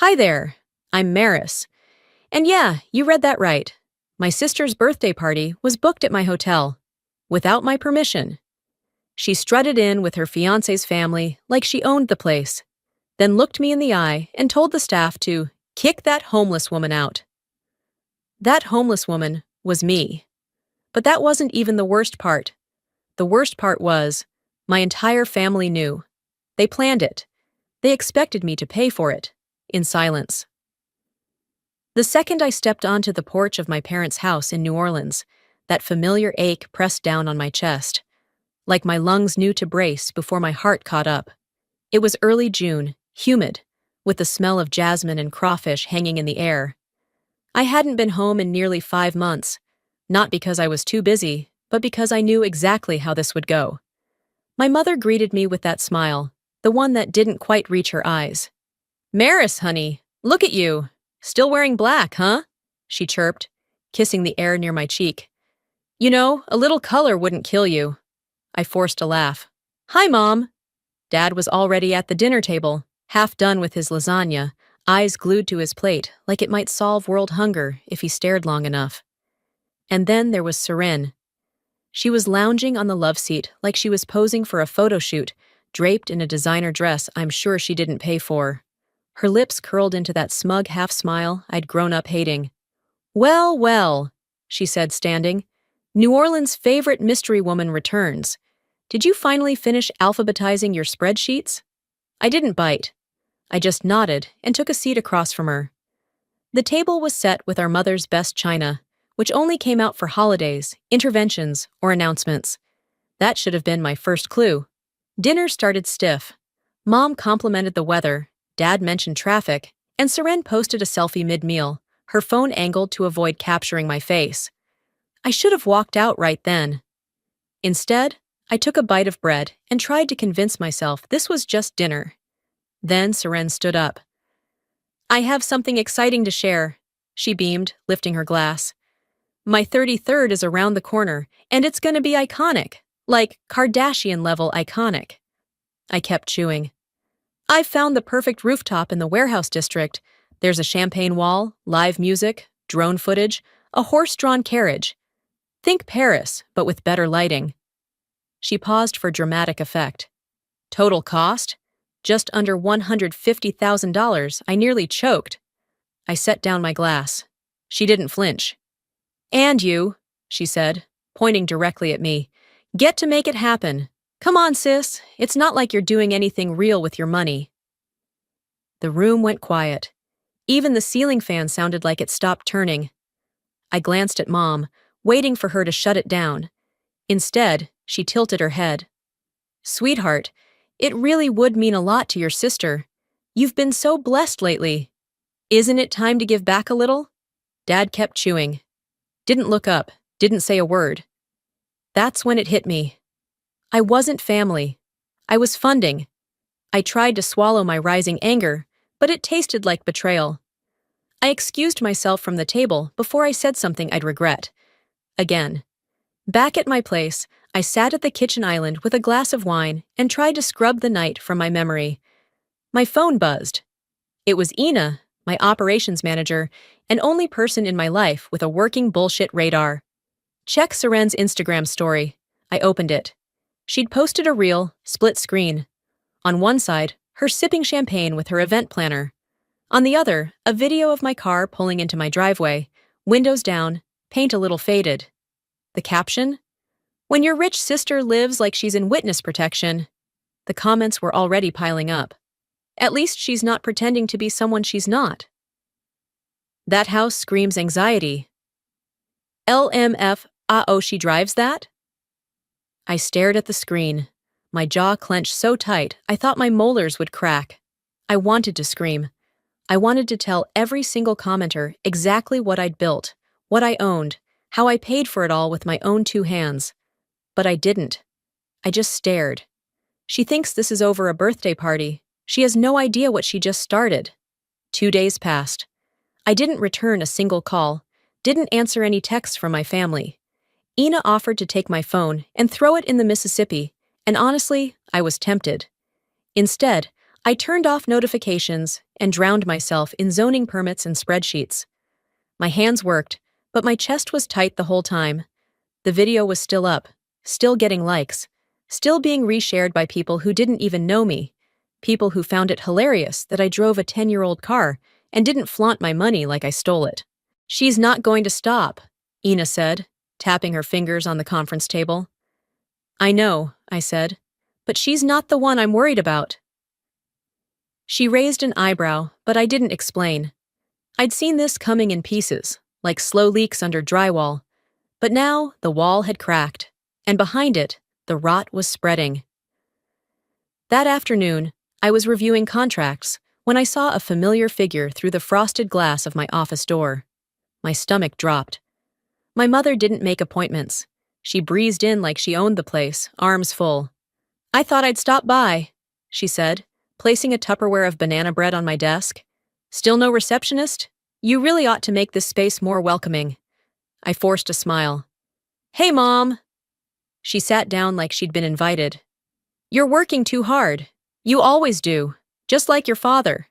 Hi there, I'm Maris. And yeah, you read that right. My sister's birthday party was booked at my hotel, without my permission. She strutted in with her fiancé's family like she owned the place, then looked me in the eye and told the staff to kick that homeless woman out. That homeless woman was me. But that wasn't even the worst part. The worst part was, my entire family knew. They planned it. They expected me to pay for it, in silence. The second I stepped onto the porch of my parents' house in New Orleans, that familiar ache pressed down on my chest, like my lungs knew to brace before my heart caught up. It was early June, humid, with the smell of jasmine and crawfish hanging in the air. I hadn't been home in nearly 5 months, not because I was too busy, but because I knew exactly how this would go. My mother greeted me with that smile, the one that didn't quite reach her eyes. "Maris, honey, look at you. Still wearing black, huh?" she chirped, kissing the air near my cheek. "You know, a little color wouldn't kill you." I forced a laugh. "Hi, Mom." Dad was already at the dinner table, half done with his lasagna, eyes glued to his plate like it might solve world hunger if he stared long enough. And then there was Seren. She was lounging on the love seat like she was posing for a photo shoot, draped in a designer dress I'm sure she didn't pay for. Her lips curled into that smug half-smile I'd grown up hating. "Well, well," she said, standing. "New Orleans' favorite mystery woman returns. Did you finally finish alphabetizing your spreadsheets?" I didn't bite. I just nodded and took a seat across from her. The table was set with our mother's best china, which only came out for holidays, interventions, or announcements. That should have been my first clue. Dinner started stiff. Mom complimented the weather, Dad mentioned traffic, and Seren posted a selfie mid-meal, her phone angled to avoid capturing my face. I should have walked out right then. Instead, I took a bite of bread and tried to convince myself this was just dinner. Then Seren stood up. "I have something exciting to share," she beamed, lifting her glass. "My 33rd is around the corner, and it's gonna be iconic, like Kardashian-level iconic." I kept chewing. "I've found the perfect rooftop in the warehouse district. There's a champagne wall, live music, drone footage, a horse-drawn carriage. Think Paris, but with better lighting." She paused for dramatic effect. "Total cost? Just under $150,000. I nearly choked. I set down my glass. She didn't flinch. "And you," she said, pointing directly at me. "Get to make it happen. Come on, sis. It's not like you're doing anything real with your money." The room went quiet. Even the ceiling fan sounded like it stopped turning. I glanced at Mom, waiting for her to shut it down. Instead, she tilted her head. "Sweetheart, it really would mean a lot to your sister. You've been so blessed lately. Isn't it time to give back a little?" Dad kept chewing. Didn't look up, didn't say a word. That's when it hit me. I wasn't family. I was funding. I tried to swallow my rising anger, but it tasted like betrayal. I excused myself from the table before I said something I'd regret. Again. Back at my place, I sat at the kitchen island with a glass of wine and tried to scrub the night from my memory. My phone buzzed. It was Ina, my operations manager, and only person in my life with a working bullshit radar. "Check Seren's Instagram story." I opened it. She'd posted a reel, split screen. On one side, her sipping champagne with her event planner. On the other, a video of my car pulling into my driveway, windows down, paint a little faded. The caption? "When your rich sister lives like she's in witness protection." The comments were already piling up. At least she's not pretending to be someone she's not. "That house screams anxiety." LMF, she drives that? I stared at the screen. My jaw clenched so tight I thought my molars would crack. I wanted to scream. I wanted to tell every single commenter exactly what I'd built, what I owned, how I paid for it all with my own 2 hands. But I didn't. I just stared. She thinks this is over a birthday party. She has no idea what she just started. 2 days passed. I didn't return a single call, didn't answer any texts from my family. Ina offered to take my phone and throw it in the Mississippi, and honestly, I was tempted. Instead, I turned off notifications and drowned myself in zoning permits and spreadsheets. My hands worked, but my chest was tight the whole time. The video was still up, still getting likes, still being reshared by people who didn't even know me, people who found it hilarious that I drove a 10-year-old car and didn't flaunt my money like I stole it. "She's not going to stop," Ina said, tapping her fingers on the conference table. "I know," I said, "but she's not the one I'm worried about." She raised an eyebrow, but I didn't explain. I'd seen this coming in pieces, like slow leaks under drywall. But now the wall had cracked, and behind it, the rot was spreading. That afternoon, I was reviewing contracts when I saw a familiar figure through the frosted glass of my office door. My stomach dropped. My mother didn't make appointments. She breezed in like she owned the place, arms full. "I thought I'd stop by," she said, placing a Tupperware of banana bread on my desk. "Still no receptionist? You really ought to make this space more welcoming." I forced a smile. "Hey, Mom." She sat down like she'd been invited. "You're working too hard. You always do, just like your father.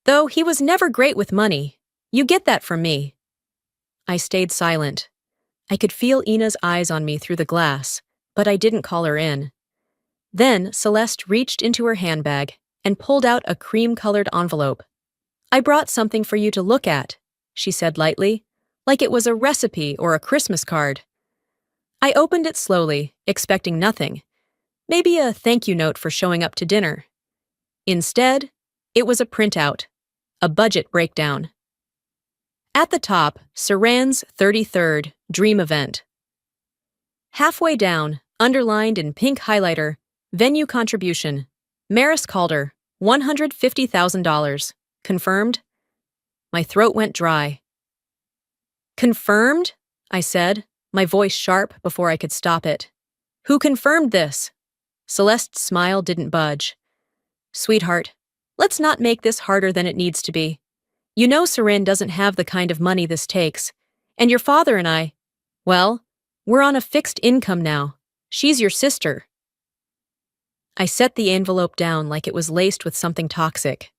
Though he was never great with money. You get that from me." I stayed silent. I could feel Ina's eyes on me through the glass, but I didn't call her in. Then Celeste reached into her handbag and pulled out a cream-colored envelope. "I brought something for you to look at," she said lightly, like it was a recipe or a Christmas card. I opened it slowly, expecting nothing. Maybe a thank you note for showing up to dinner. Instead, it was a printout, a budget breakdown. At the top, Saran's 33rd Dream Event. Halfway down, underlined in pink highlighter, venue contribution. Maris Calder, $150,000. Confirmed? My throat went dry. "Confirmed?" I said, my voice sharp before I could stop it. "Who confirmed this?" Celeste's smile didn't budge. "Sweetheart, let's not make this harder than it needs to be. You know Saran doesn't have the kind of money this takes. And your father and I, well, we're on a fixed income now. She's your sister." I set the envelope down like it was laced with something toxic.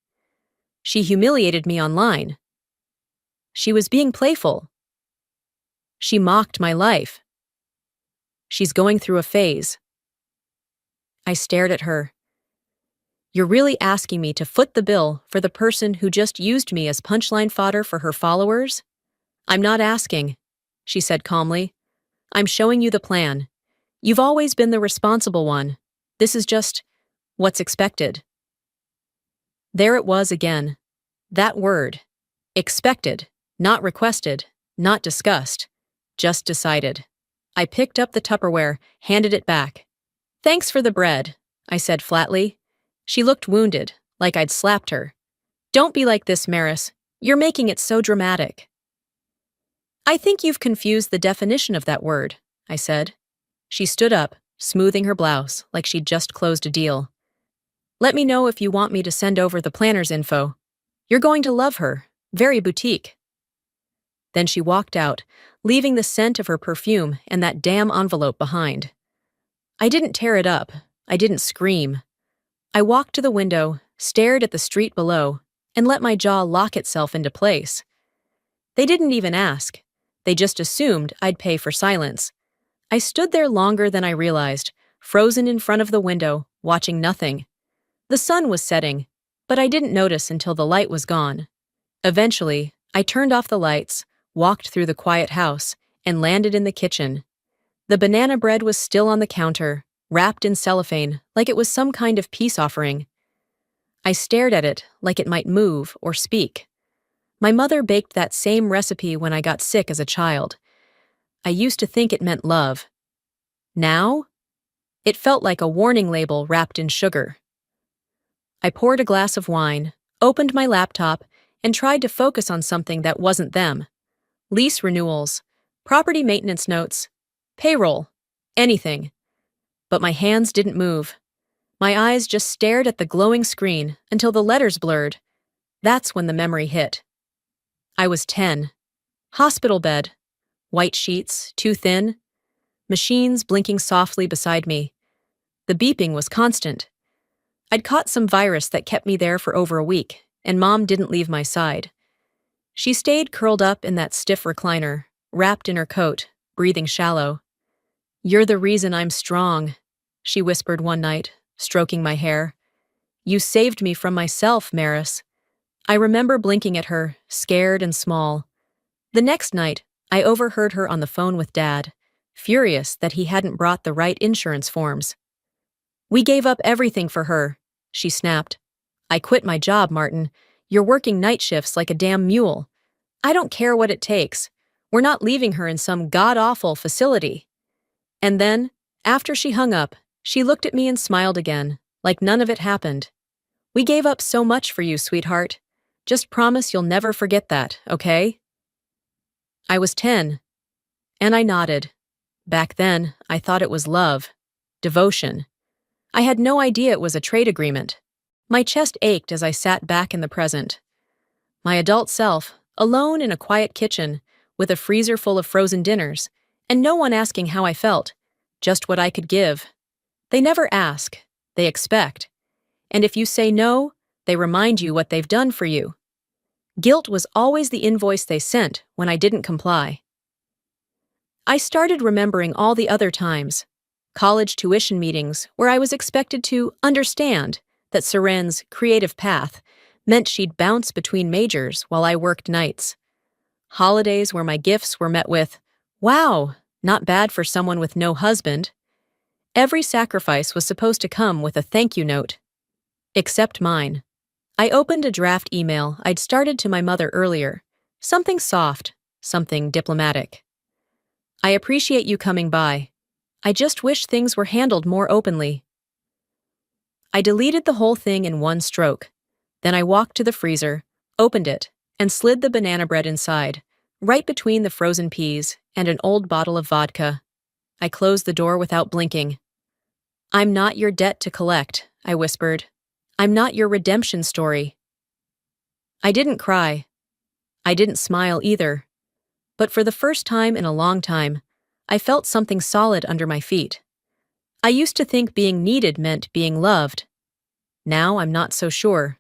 She humiliated me online. She was being playful. She mocked my life. She's going through a phase. I stared at her. "You're really asking me to foot the bill for the person who just used me as punchline fodder for her followers?" "I'm not asking," she said calmly. "I'm showing you the plan. You've always been the responsible one. This is just what's expected." There it was again. That word. Expected, not requested, not discussed, just decided. I picked up the Tupperware, handed it back. "Thanks for the bread," I said flatly. She looked wounded, like I'd slapped her. "Don't be like this, Maris. You're making it so dramatic." "I think you've confused the definition of that word," I said. She stood up, smoothing her blouse like she'd just closed a deal. "Let me know if you want me to send over the planner's info. You're going to love her. Very boutique." Then she walked out, leaving the scent of her perfume and that damn envelope behind. I didn't tear it up. I didn't scream. I walked to the window, stared at the street below, and let my jaw lock itself into place. They didn't even ask. They just assumed I'd pay for silence. I stood there longer than I realized, frozen in front of the window, watching nothing. The sun was setting, but I didn't notice until the light was gone. Eventually, I turned off the lights, walked through the quiet house, and landed in the kitchen. The banana bread was still on the counter, wrapped in cellophane like it was some kind of peace offering. I stared at it like it might move or speak. My mother baked that same recipe when I got sick as a child. I used to think it meant love. Now, it felt like a warning label wrapped in sugar. I poured a glass of wine, opened my laptop, and tried to focus on something that wasn't them. Lease renewals, property maintenance notes, payroll, anything. But my hands didn't move. My eyes just stared at the glowing screen until the letters blurred. That's when the memory hit. I was 10. Hospital bed. White sheets, too thin. Machines blinking softly beside me. The beeping was constant. I'd caught some virus that kept me there for over a week, and Mom didn't leave my side. She stayed curled up in that stiff recliner, wrapped in her coat, breathing shallow. "You're the reason I'm strong," she whispered one night, stroking my hair. "You saved me from myself, Maris." I remember blinking at her, scared and small. The next night, I overheard her on the phone with Dad, furious that he hadn't brought the right insurance forms. "We gave up everything for her," she snapped. "I quit my job, Martin. You're working night shifts like a damn mule. I don't care what it takes. We're not leaving her in some god-awful facility." And then, after she hung up, she looked at me and smiled again, like none of it happened. "We gave up so much for you, sweetheart. Just promise you'll never forget that, okay?" I was 10, and I nodded. Back then, I thought it was love, devotion. I had no idea it was a trade agreement. My chest ached as I sat back in the present. My adult self, alone in a quiet kitchen, with a freezer full of frozen dinners, and no one asking how I felt, just what I could give. They never ask, they expect. And if you say no, they remind you what they've done for you. Guilt was always the invoice they sent when I didn't comply. I started remembering all the other times. College tuition meetings where I was expected to understand that Seren's creative path meant she'd bounce between majors while I worked nights. Holidays where my gifts were met with, "Wow, not bad for someone with no husband." Every sacrifice was supposed to come with a thank you note. Except mine. I opened a draft email I'd started to my mother earlier. Something soft, something diplomatic. "I appreciate you coming by. I just wish things were handled more openly." I deleted the whole thing in one stroke. Then I walked to the freezer, opened it, and slid the banana bread inside, right between the frozen peas and an old bottle of vodka. I closed the door without blinking. "I'm not your debt to collect," I whispered. "I'm not your redemption story." I didn't cry. I didn't smile either. But for the first time in a long time, I felt something solid under my feet. I used to think being needed meant being loved. Now I'm not so sure.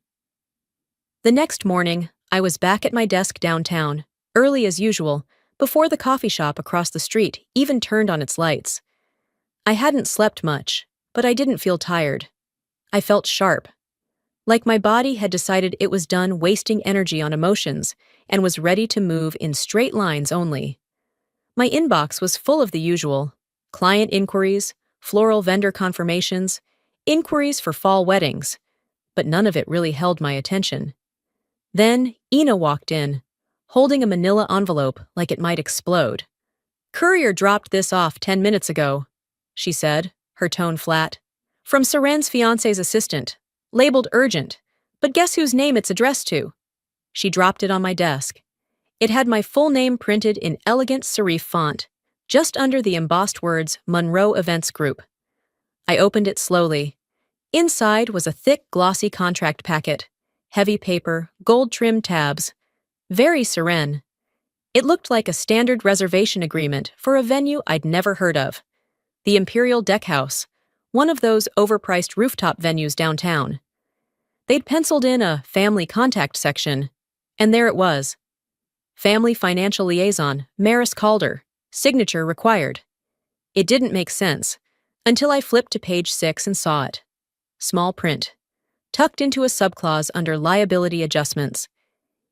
The next morning, I was back at my desk downtown, early as usual, before the coffee shop across the street even turned on its lights. I hadn't slept much, but I didn't feel tired. I felt sharp. Like my body had decided it was done wasting energy on emotions and was ready to move in straight lines only. My inbox was full of the usual: client inquiries, floral vendor confirmations, inquiries for fall weddings, but none of it really held my attention. Then Ina walked in, holding a manila envelope like it might explode. "Courier dropped this off 10 minutes ago," she said, her tone flat. "From Seren's fiancé's assistant. Labeled urgent, but guess whose name it's addressed to?" She dropped it on my desk. It had my full name printed in elegant serif font, just under the embossed words Monroe Events Group. I opened it slowly. Inside was a thick, glossy contract packet. Heavy paper, gold-trimmed tabs. Very Seren. It looked like a standard reservation agreement for a venue I'd never heard of. The Imperial Deckhouse, one of those overpriced rooftop venues downtown. They'd penciled in a family contact section, and there it was. Family Financial Liaison, Maris Calder, signature required. It didn't make sense, until I flipped to page 6 and saw it. Small print, tucked into a subclause under liability adjustments.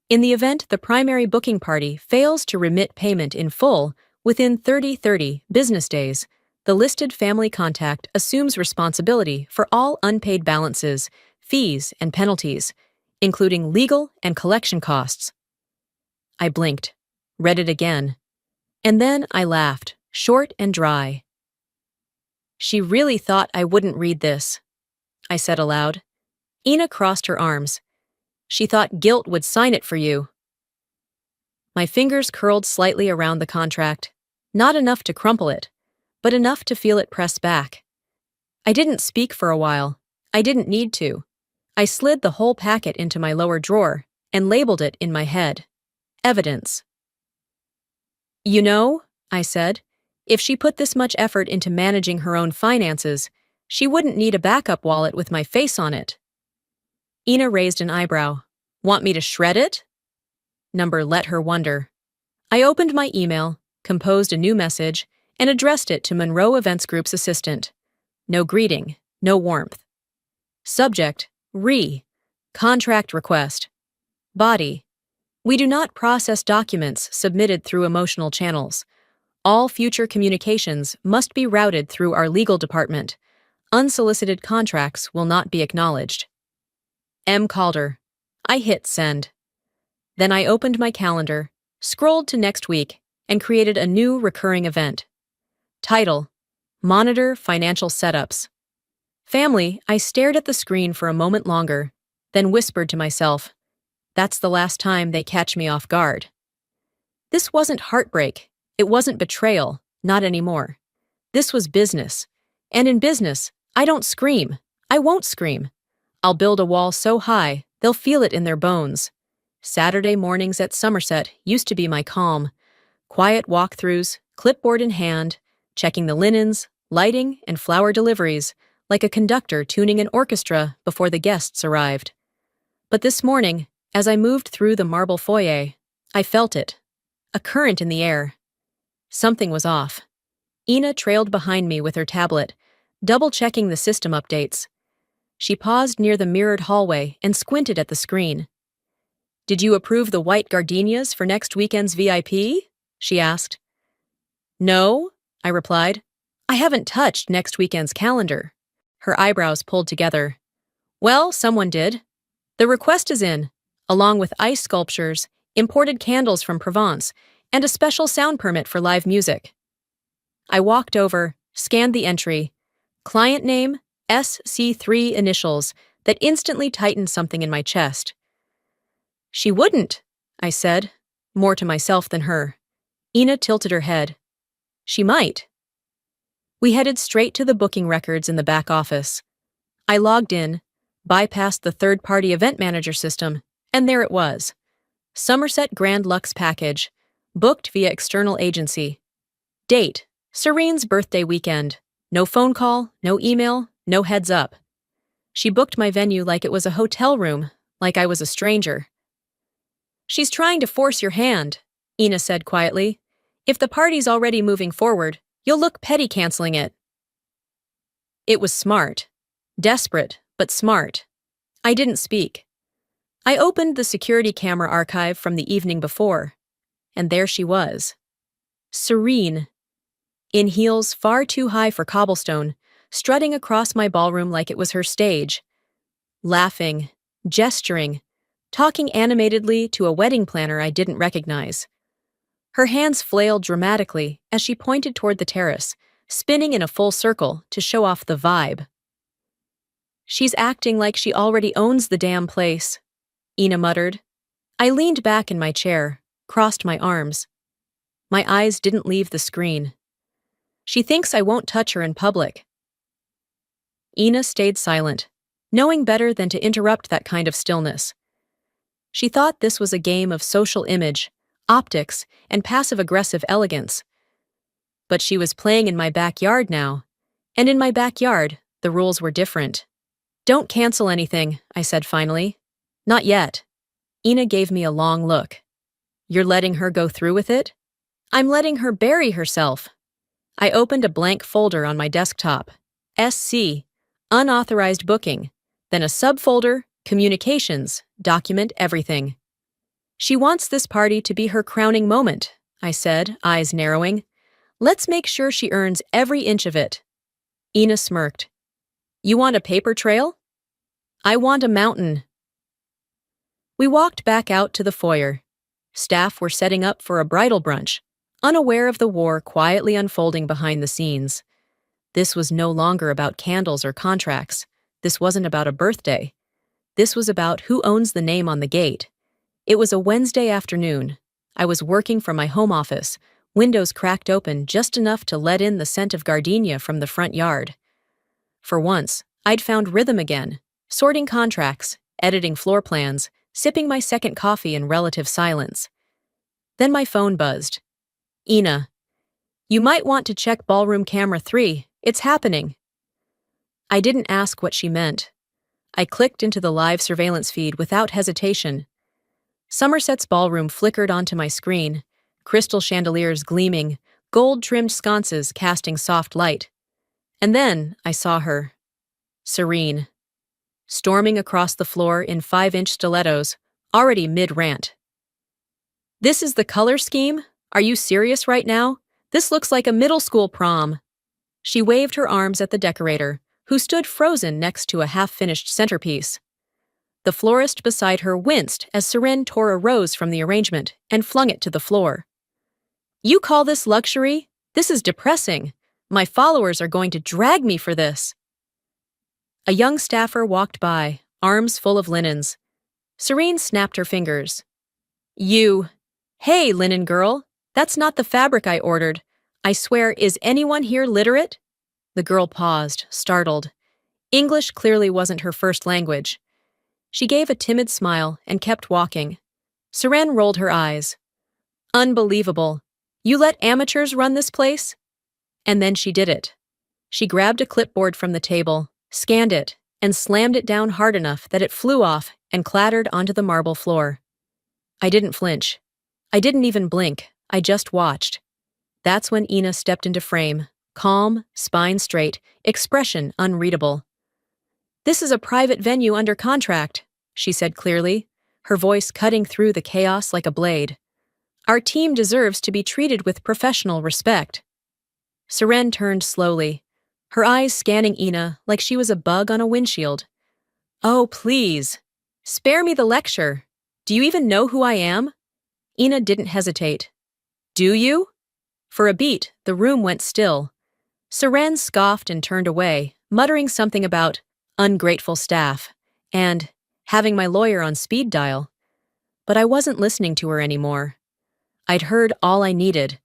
In the event the primary booking party fails to remit payment in full within 30 business days, the listed family contact assumes responsibility for all unpaid balances, fees, and penalties, including legal and collection costs. I blinked, read it again, and then I laughed, short and dry. "She really thought I wouldn't read this," I said aloud. Ina crossed her arms. "She thought guilt would sign it for you." My fingers curled slightly around the contract, not enough to crumple it, but enough to feel it press back. I didn't speak for a while. I didn't need to. I slid the whole packet into my lower drawer and labeled it in my head. Evidence. "You know," I said, "if she put this much effort into managing her own finances, She wouldn't need a backup wallet with my face on it. Ina raised an eyebrow. Want me to shred it? Number let her wonder. I opened my email, composed a new message, and addressed it to Monroe Events Group's assistant. No greeting, no warmth. Subject, contract request. Body, we do not process documents submitted through emotional channels. All future communications must be routed through our legal department. Unsolicited contracts will not be acknowledged. M. Calder. I hit send. Then I opened my calendar, scrolled to next week, and created a new recurring event. Title: Monitor Financial Setups. Family, I stared at the screen for a moment longer, then whispered to myself, that's the last time they catch me off guard. This wasn't heartbreak. It wasn't betrayal. Not anymore. This was business. And in business, I don't scream. I won't scream. I'll build a wall so high, they'll feel it in their bones. Saturday mornings at Somerset used to be my calm. Quiet walkthroughs, clipboard in hand, checking the linens, lighting, and flower deliveries, like a conductor tuning an orchestra before the guests arrived. But this morning, as I moved through the marble foyer, I felt it. A current in the air. Something was off. Ina trailed behind me with her tablet, double-checking the system updates. She paused near the mirrored hallway and squinted at the screen. Did you approve the white gardenias for next weekend's VIP? She asked. No, I replied. I haven't touched next weekend's calendar. Her eyebrows pulled together. Well, someone did. The request is in, along with ice sculptures, imported candles from Provence, and a special sound permit for live music. I walked over, scanned the entry. Client name, SC3 initials, that instantly tightened something in my chest. She wouldn't, I said, more to myself than her. Ina tilted her head. She might. We headed straight to the booking records in the back office. I logged in, bypassed the third-party event manager system, and there it was. Somerset Grand Lux package, booked via external agency. Date, Serene's birthday weekend. No phone call, no email, no heads up. She booked my venue like it was a hotel room, like I was a stranger. She's trying to force your hand, Ina said quietly. If the party's already moving forward, you'll look petty canceling it. It was smart. Desperate, but smart. I didn't speak. I opened the security camera archive from the evening before, and there she was. Serene. In heels far too high for cobblestone, strutting across my ballroom like it was her stage. Laughing, gesturing, talking animatedly to a wedding planner I didn't recognize. Her hands flailed dramatically as she pointed toward the terrace, spinning in a full circle to show off the vibe. She's acting like she already owns the damn place, Ina muttered. I leaned back in my chair, crossed my arms. My eyes didn't leave the screen. She thinks I won't touch her in public. Ina stayed silent, knowing better than to interrupt that kind of stillness. She thought this was a game of social image, optics, and passive-aggressive elegance. But she was playing in my backyard now, and in my backyard, the rules were different. Don't cancel anything, I said finally. Not yet. Ina gave me a long look. You're letting her go through with it? I'm letting her bury herself. I opened a blank folder on my desktop. SC, unauthorized booking, then a subfolder, communications, document everything. She wants this party to be her crowning moment, I said, eyes narrowing. Let's make sure she earns every inch of it. Ina smirked. You want a paper trail? I want a mountain. We walked back out to the foyer. Staff were setting up for a bridal brunch, unaware of the war quietly unfolding behind the scenes. This was no longer about candles or contracts. This wasn't about a birthday. This was about who owns the name on the gate. It was a Wednesday afternoon. I was working from my home office, windows cracked open just enough to let in the scent of gardenia from the front yard. For once, I'd found rhythm again, sorting contracts, editing floor plans, sipping my second coffee in relative silence. Then my phone buzzed. Ina, you might want to check ballroom camera 3. It's happening. I didn't ask what she meant. I clicked into the live surveillance feed without hesitation. Somerset's ballroom flickered onto my screen, crystal chandeliers gleaming, gold-trimmed sconces casting soft light. And then I saw her. Serene. Storming across the floor in 5-inch stilettos, already mid-rant. "This is the color scheme? Are you serious right now? This looks like a middle school prom." She waved her arms at the decorator, who stood frozen next to a half-finished centerpiece. The florist beside her winced as Seren tore a rose from the arrangement and flung it to the floor. "You call this luxury? This is depressing. My followers are going to drag me for this." A young staffer walked by, arms full of linens. Serene snapped her fingers. Hey, linen girl, that's not the fabric I ordered. I swear, is anyone here literate?" The girl paused, startled. English clearly wasn't her first language. She gave a timid smile and kept walking. Seren rolled her eyes. "Unbelievable. You let amateurs run this place?" And then she did it. She grabbed a clipboard from the table, scanned it, and slammed it down hard enough that it flew off and clattered onto the marble floor. I didn't flinch. I didn't even blink. I just watched. That's when Ina stepped into frame, calm, spine straight, expression unreadable. "This is a private venue under contract," she said clearly, her voice cutting through the chaos like a blade. "Our team deserves to be treated with professional respect." Seren turned slowly, her eyes scanning Ina like she was a bug on a windshield. "Oh, please. Spare me the lecture. Do you even know who I am?" Ina didn't hesitate. "Do you?" For a beat, the room went still. Seren scoffed and turned away, muttering something about ungrateful staff and having my lawyer on speed dial. But I wasn't listening to her anymore. I'd heard all I needed.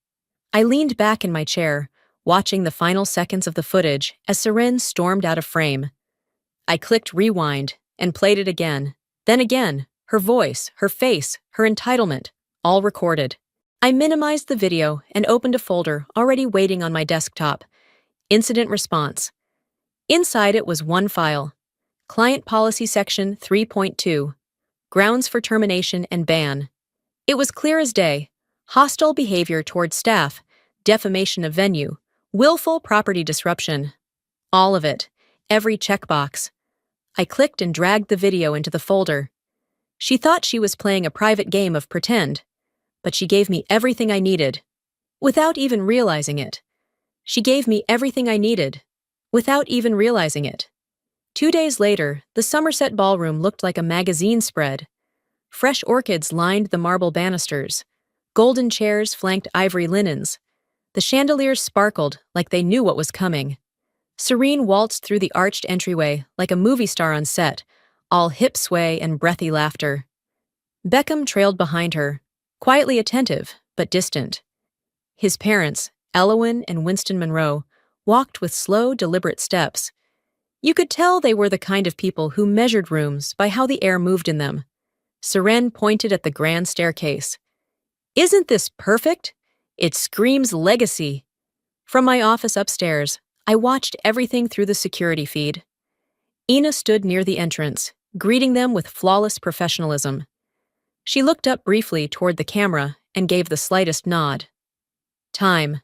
I leaned back in my chair, watching the final seconds of the footage as Seren stormed out of frame. I clicked rewind and played it again, then again, her voice, her face, her entitlement, all recorded. I minimized the video and opened a folder already waiting on my desktop. Incident response. Inside it was one file. Client Policy Section 3.2. Grounds for termination and ban. It was clear as day. Hostile behavior toward staff, defamation of venue, willful property disruption. All of it. Every checkbox. I clicked and dragged the video into the folder. She thought she was playing a private game of pretend, but she gave me everything I needed, without even realizing it. She gave me everything I needed, without even realizing it. 2 days later, the Somerset ballroom looked like a magazine spread. Fresh orchids lined the marble banisters. Golden chairs flanked ivory linens. The chandeliers sparkled like they knew what was coming. Serene waltzed through the arched entryway like a movie star on set, all hip sway and breathy laughter. Beckham trailed behind her, quietly attentive, but distant. His parents, Elowen and Winston Monroe, walked with slow, deliberate steps. You could tell they were the kind of people who measured rooms by how the air moved in them. Seren pointed at the grand staircase. "Isn't this perfect? It screams legacy." From my office upstairs, I watched everything through the security feed. Ina stood near the entrance, greeting them with flawless professionalism. She looked up briefly toward the camera and gave the slightest nod. Time.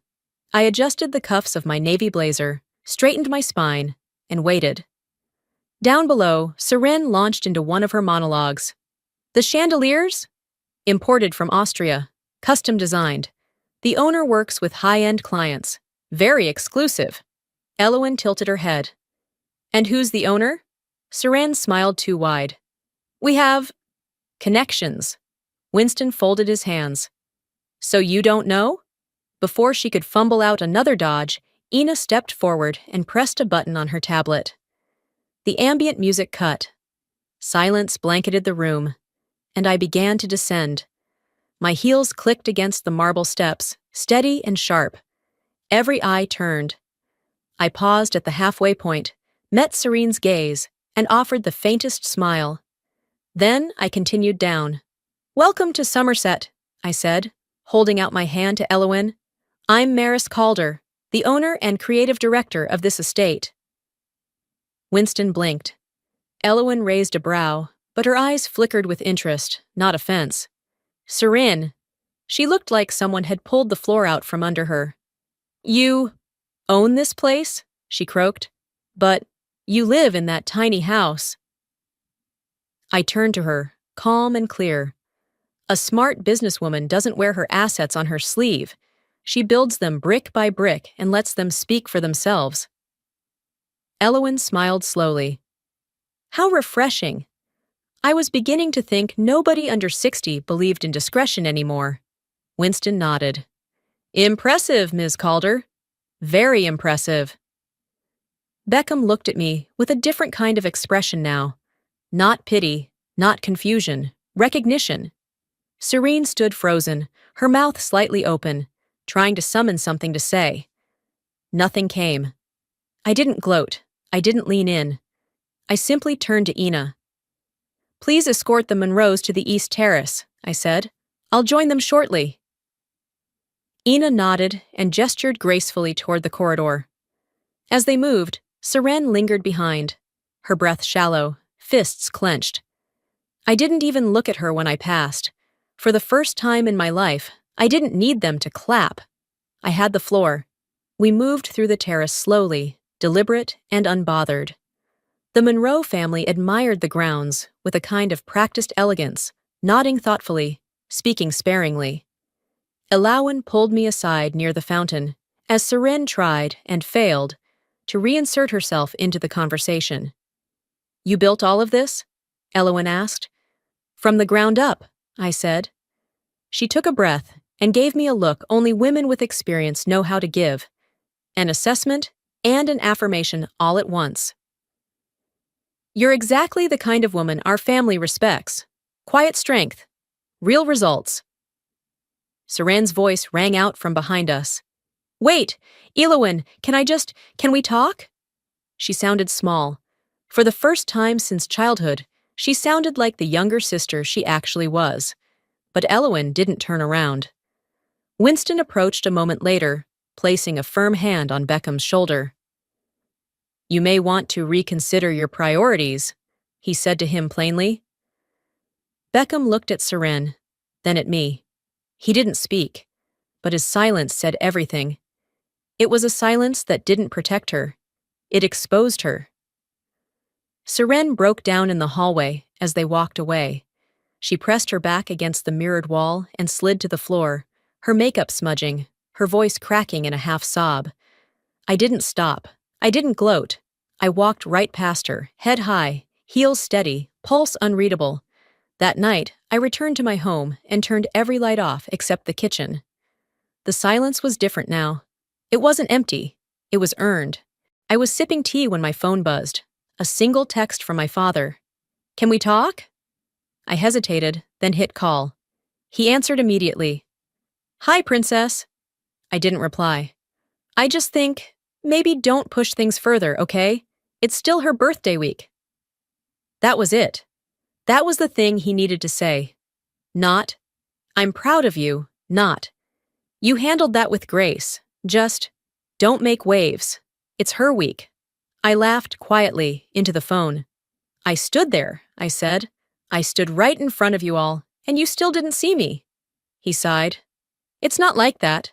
I adjusted the cuffs of my navy blazer, straightened my spine, and waited. Down below, Seren launched into one of her monologues. "The chandeliers? Imported from Austria, custom designed. The owner works with high-end clients. Very exclusive." Elowen tilted her head. "And who's the owner?" Seren smiled too wide. "We have connections." Winston folded his hands. "So you don't know?" Before she could fumble out another dodge, Ina stepped forward and pressed a button on her tablet. The ambient music cut. Silence blanketed the room, and I began to descend. My heels clicked against the marble steps, steady and sharp. Every eye turned. I paused at the halfway point, met Serene's gaze, and offered the faintest smile. Then I continued down. "Welcome to Somerset," I said, holding out my hand to Elowen. "I'm Maris Calder, the owner and creative director of this estate." Winston blinked. Elowen raised a brow, but her eyes flickered with interest, not offense. Serin. She looked like someone had pulled the floor out from under her. You own this place? She croaked. But you live in that tiny house. I turned to her, calm and clear. A smart businesswoman doesn't wear her assets on her sleeve. She builds them brick by brick and lets them speak for themselves. Elowen smiled slowly. How refreshing. I was beginning to think nobody under 60 believed in discretion anymore. Winston nodded. Impressive, Ms. Calder. Very impressive. Beckham looked at me with a different kind of expression now. Not pity, not confusion, recognition. Serin stood frozen, her mouth slightly open, trying to summon something to say. Nothing came. I didn't gloat. I didn't lean in. I simply turned to Ina. Please escort the Monroes to the East Terrace, I said. I'll join them shortly. Ina nodded and gestured gracefully toward the corridor. As they moved, Serin lingered behind, her breath shallow, fists clenched. I didn't even look at her when I passed. For the first time in my life, I didn't need them to clap. I had the floor. We moved through the terrace slowly, deliberate and unbothered. The Monroe family admired the grounds with a kind of practiced elegance, nodding thoughtfully, speaking sparingly. Elowen pulled me aside near the fountain, as Serin tried, and failed, to reinsert herself into the conversation. You built all of this? Elowen asked. From the ground up, I said. She took a breath and gave me a look only women with experience know how to give. An assessment and an affirmation all at once. You're exactly the kind of woman our family respects. Quiet strength. Real results. Serin's voice rang out from behind us. Wait, Elowen, can we talk? She sounded small. For the first time since childhood, she sounded like the younger sister she actually was. But Elowen didn't turn around. Winston approached a moment later, placing a firm hand on Beckham's shoulder. You may want to reconsider your priorities, he said to him plainly. Beckham looked at Serin, then at me. He didn't speak, but his silence said everything. It was a silence that didn't protect her. It exposed her. Serin broke down in the hallway as they walked away. She pressed her back against the mirrored wall and slid to the floor, her makeup smudging, her voice cracking in a half-sob. I didn't stop. I didn't gloat. I walked right past her, head high, heels steady, pulse unreadable. That night, I returned to my home and turned every light off except the kitchen. The silence was different now. It wasn't empty. It was earned. I was sipping tea when my phone buzzed. A single text from my father. Can we talk? I hesitated, then hit call. He answered immediately. Hi, Princess. I didn't reply. I just think, maybe don't push things further, okay? It's still her birthday week. That was it. That was the thing he needed to say. Not, I'm proud of you, not. You handled that with grace. Just, don't make waves. It's her week. I laughed quietly into the phone. I stood there, I said. I stood right in front of you all, and you still didn't see me. He sighed. It's not like that.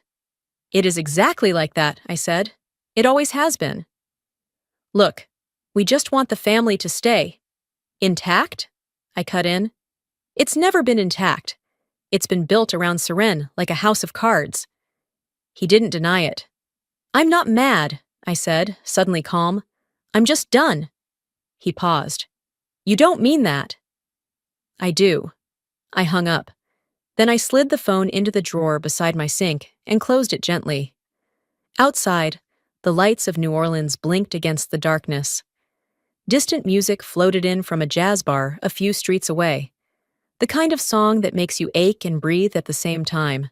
It is exactly like that, I said. It always has been. Look, we just want the family to stay. Intact? I cut in. It's never been intact. It's been built around Serin like a house of cards. He didn't deny it. I'm not mad, I said, suddenly calm. I'm just done. He paused. You don't mean that. I do. I hung up. Then I slid the phone into the drawer beside my sink and closed it gently. Outside, the lights of New Orleans blinked against the darkness. Distant music floated in from a jazz bar a few streets away, the kind of song that makes you ache and breathe at the same time.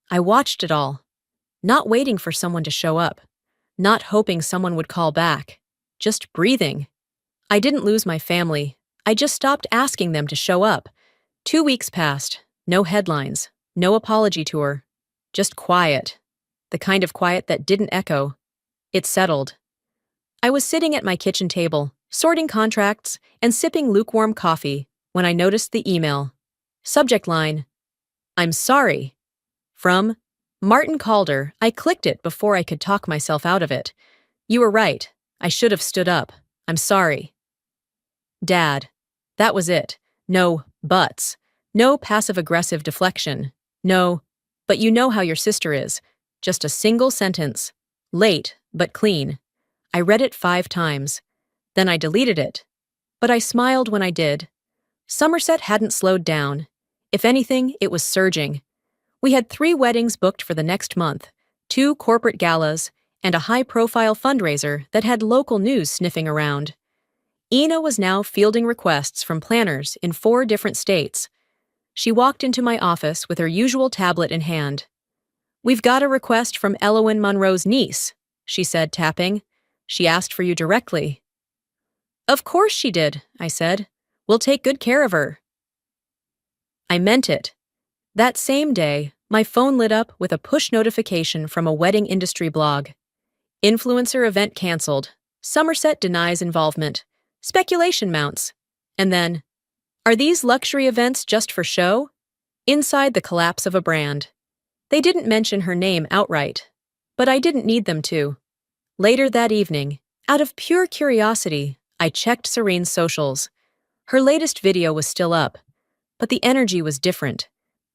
I watched it all, not waiting for someone to show up, not hoping someone would call back, just breathing. I didn't lose my family. I just stopped asking them to show up. 2 weeks passed, no headlines, no apology tour, just quiet. The kind of quiet that didn't echo. It settled. I was sitting at my kitchen table, sorting contracts and sipping lukewarm coffee when I noticed the email. Subject line: I'm sorry. From Martin Calder. I clicked it before I could talk myself out of it. You were right. I should have stood up. I'm sorry. Dad. That was it. No buts. No passive-aggressive deflection. No, but you know how your sister is. Just a single sentence. Late, but clean. I read it 5 times. Then I deleted it. But I smiled when I did. Somerset hadn't slowed down. If anything, it was surging. We had 3 weddings booked for the next month, 2 corporate galas, and a high-profile fundraiser that had local news sniffing around. Ina was now fielding requests from planners in 4 different states. She walked into my office with her usual tablet in hand. "We've got a request from Elowen Monroe's niece," she said, tapping. "She asked for you directly." "Of course she did," I said. "We'll take good care of her." I meant it. That same day, my phone lit up with a push notification from a wedding industry blog. Influencer event canceled. Somerset denies involvement. Speculation mounts. And then, are these luxury events just for show? Inside the collapse of a brand. They didn't mention her name outright, but I didn't need them to. Later that evening, out of pure curiosity, I checked Serene's socials. Her latest video was still up, but the energy was different.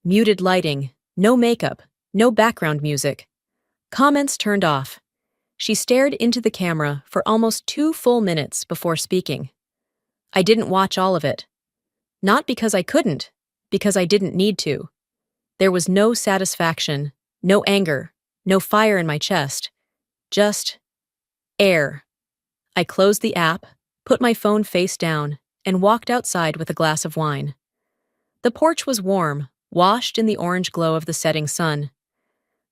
Muted lighting, no makeup, no background music. Comments turned off. She stared into the camera for almost 2 full minutes before speaking. I didn't watch all of it. Not because I couldn't, because I didn't need to. There was no satisfaction, no anger, no fire in my chest. Just air. I closed the app, put my phone face down, and walked outside with a glass of wine. The porch was warm, washed in the orange glow of the setting sun.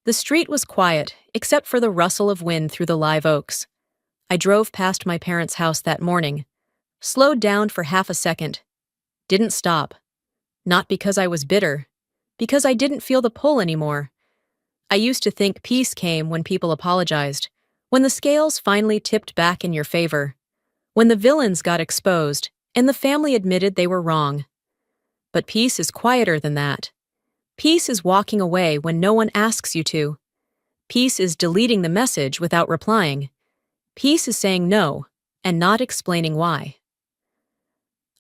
The street was quiet, except for the rustle of wind through the live oaks. I drove past my parents' house that morning, slowed down for half a second, didn't stop. Not because I was bitter, because I didn't feel the pull anymore. I used to think peace came when people apologized, when the scales finally tipped back in your favor, when the villains got exposed and the family admitted they were wrong. But peace is quieter than that. Peace is walking away when no one asks you to. Peace is deleting the message without replying. Peace is saying no and not explaining why.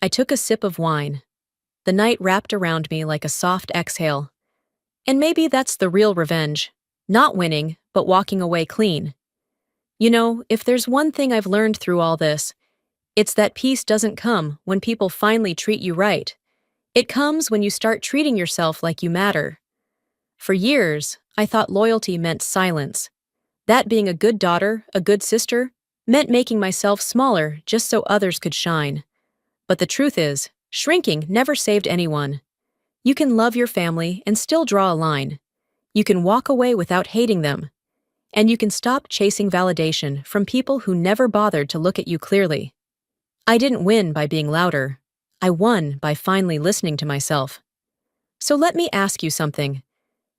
I took a sip of wine. The night wrapped around me like a soft exhale. And maybe that's the real revenge. Not winning, but walking away clean. You know, if there's one thing I've learned through all this, it's that peace doesn't come when people finally treat you right. It comes when you start treating yourself like you matter. For years, I thought loyalty meant silence. That being a good daughter, a good sister, meant making myself smaller just so others could shine. But the truth is, shrinking never saved anyone. You can love your family and still draw a line. You can walk away without hating them. And you can stop chasing validation from people who never bothered to look at you clearly. I didn't win by being louder. I won by finally listening to myself. So let me ask you something.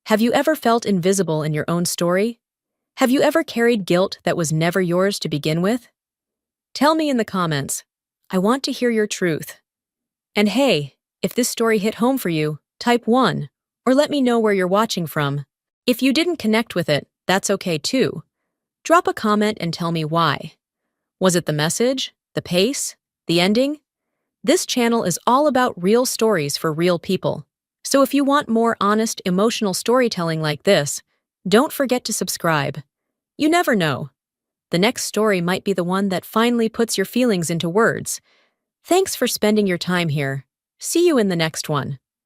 Have you ever felt invisible in your own story? Have you ever carried guilt that was never yours to begin with? Tell me in the comments. I want to hear your truth. And hey, if this story hit home for you, type 1, or let me know where you're watching from. If you didn't connect with it, that's okay too. Drop a comment and tell me why. Was it the message, the pace, the ending? This channel is all about real stories for real people. So if you want more honest, emotional storytelling like this, don't forget to subscribe. You never know. The next story might be the one that finally puts your feelings into words. Thanks for spending your time here. See you in the next one.